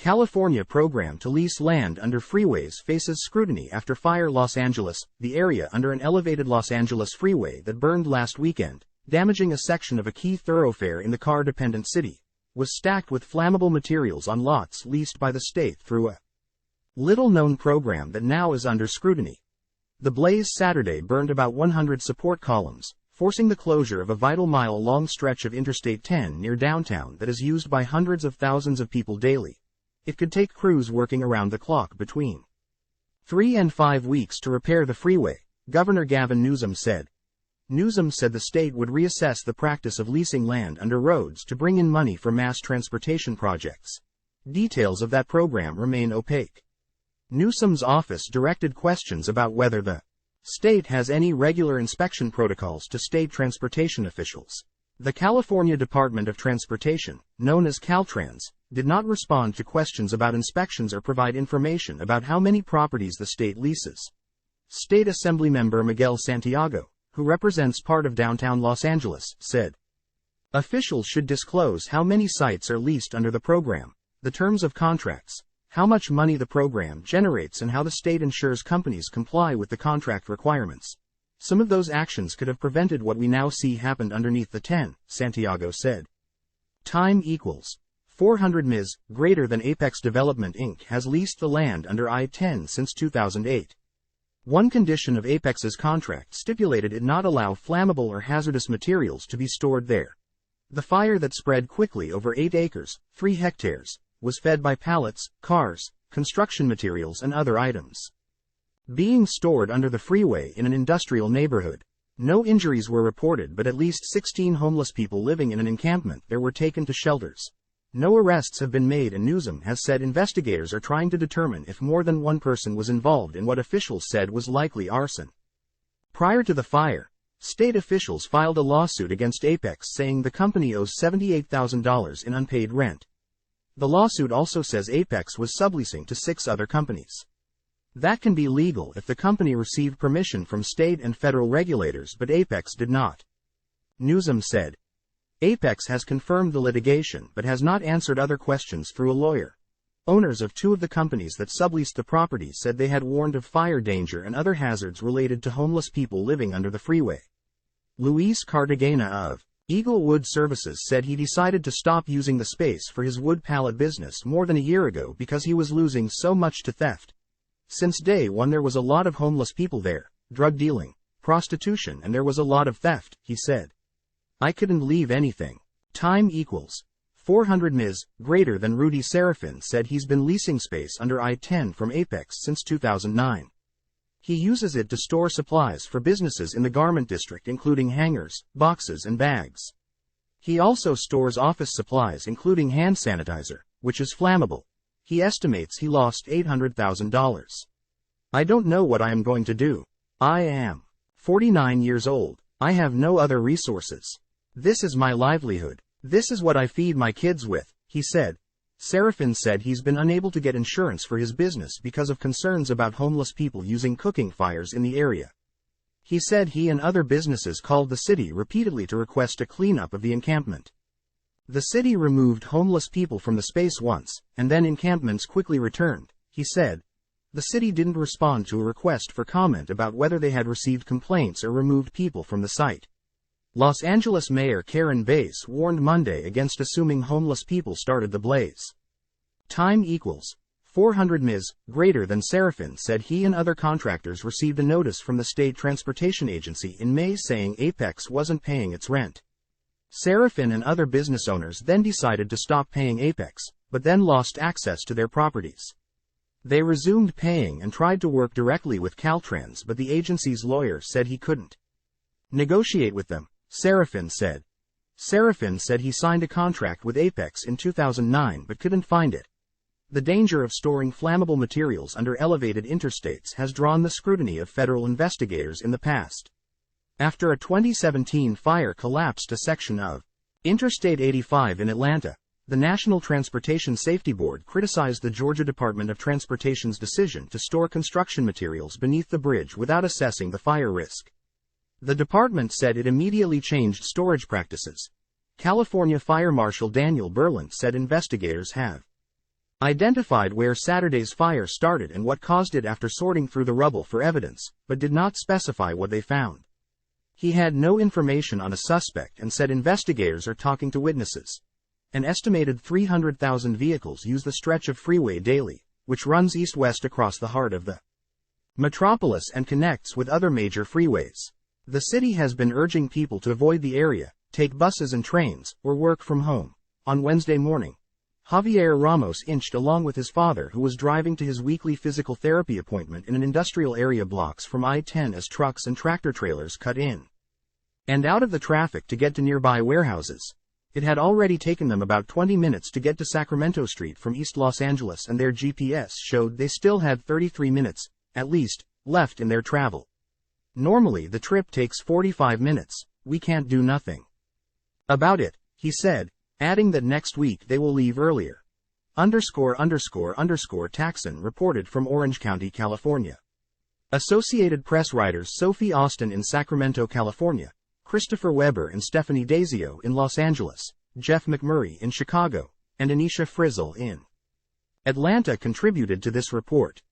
California program to lease land under freeways faces scrutiny after fire. Los Angeles, the area under an elevated Los Angeles freeway that burned last weekend, damaging a section of a key thoroughfare in the car-dependent city, was stacked with flammable materials on lots leased by the state through a little-known program that now is under scrutiny. The blaze Saturday burned about 100 support columns, forcing the closure of a vital mile-long stretch of Interstate 10 near downtown that is used by hundreds of thousands of people daily. It could take crews working around the clock between 3 and 5 weeks to repair the freeway, Governor Gavin Newsom said. Newsom said the state would reassess the practice of leasing land under roads to bring in money for mass transportation projects. Details of that program remain opaque. Newsom's office directed questions about whether the state has any regular inspection protocols to state transportation officials. The California Department of Transportation, known as Caltrans, did not respond to questions about inspections or provide information about how many properties the state leases. State Assemblymember Miguel Santiago, who represents part of downtown Los Angeles, said officials should disclose how many sites are leased under the program, the terms of contracts, how much money the program generates, and how the state ensures companies comply with the contract requirements. Some of those actions could have prevented what we now see happened underneath the 10, Santiago said. Time equals 400 Ms. Greater than Apex Development Inc. has leased the land under I-10 since 2008. One condition of Apex's contract stipulated it not allow flammable or hazardous materials to be stored there. The fire that spread quickly over 8 acres, 3 hectares, was fed by pallets, cars, construction materials and other items being stored under the freeway in an industrial neighborhood. No injuries were reported, but at least 16 homeless people living in an encampment there were taken to shelters. No arrests have been made, and Newsom has said investigators are trying to determine if more than one person was involved in what officials said was likely arson. Prior to the fire, state officials filed a lawsuit against Apex saying the company owes $78,000 in unpaid rent. The lawsuit also says Apex was subleasing to 6 other companies. That can be legal if the company received permission from state and federal regulators, but Apex did not. Newsom said. Apex has confirmed the litigation but has not answered other questions through a lawyer. Owners of 2 of the companies that subleased the property said they had warned of fire danger and other hazards related to homeless people living under the freeway. Luis Cartagena of Eagle Wood Services said he decided to stop using the space for his wood pallet business more than a year ago because he was losing so much to theft. Since day one there was a lot of homeless people there, drug dealing, prostitution, and there was a lot of theft, he said. I couldn't leave anything. Time equals 400 Ms. Greater than Rudy Serafin said he's been leasing space under I-10 from Apex since 2009. He uses it to store supplies for businesses in the garment district, including hangers, boxes and bags. He also stores office supplies including hand sanitizer, which is flammable. He estimates he lost $800,000. I don't know what I am going to do. I am 49 years old. I have no other resources. This is my livelihood. This is what I feed my kids with, he said. Serafin said he's been unable to get insurance for his business because of concerns about homeless people using cooking fires in the area. He said he and other businesses called the city repeatedly to request a cleanup of the encampment. The city removed homeless people from the space once, and then encampments quickly returned, he said. The city didn't respond to a request for comment about whether they had received complaints or removed people from the site. Los Angeles Mayor Karen Bass warned Monday against assuming homeless people started the blaze. Time equals 400 Ms. Greater than Serafin said he and other contractors received a notice from the state transportation agency in May saying Apex wasn't paying its rent. Serafin and other business owners then decided to stop paying Apex, but then lost access to their properties. They resumed paying and tried to work directly with Caltrans, but the agency's lawyer said he couldn't negotiate with them, Serafin said. Serafin said he signed a contract with Apex in 2009 but couldn't find it. The danger of storing flammable materials under elevated interstates has drawn the scrutiny of federal investigators in the past. After a 2017 fire collapsed a section of Interstate 85 in Atlanta, the National Transportation Safety Board criticized the Georgia Department of Transportation's decision to store construction materials beneath the bridge without assessing the fire risk. The department said it immediately changed storage practices. California Fire Marshal Daniel Berland said investigators have identified where Saturday's fire started and what caused it after sorting through the rubble for evidence, but did not specify what they found. He had no information on a suspect and said investigators are talking to witnesses. An estimated 300,000 vehicles use the stretch of freeway daily, which runs east-west across the heart of the metropolis and connects with other major freeways. The city has been urging people to avoid the area, take buses and trains, or work from home. On Wednesday morning, Javier Ramos inched along with his father, who was driving to his weekly physical therapy appointment in an industrial area blocks from I-10 as trucks and tractor-trailers cut in and out of the traffic to get to nearby warehouses. It had already taken them about 20 minutes to get to Sacramento Street from East Los Angeles, and their GPS showed they still had 33 minutes, at least, left in their travel. Normally the trip takes 45 minutes. We can't do nothing about it, he said, adding that next week they will leave earlier. Taxon reported from Orange County, California. Associated Press writers Sophie Austin in Sacramento, California, Christopher Weber and Stephanie Dazio in Los Angeles, Jeff McMurray in Chicago, and Anisha Frizzle in Atlanta contributed to this report.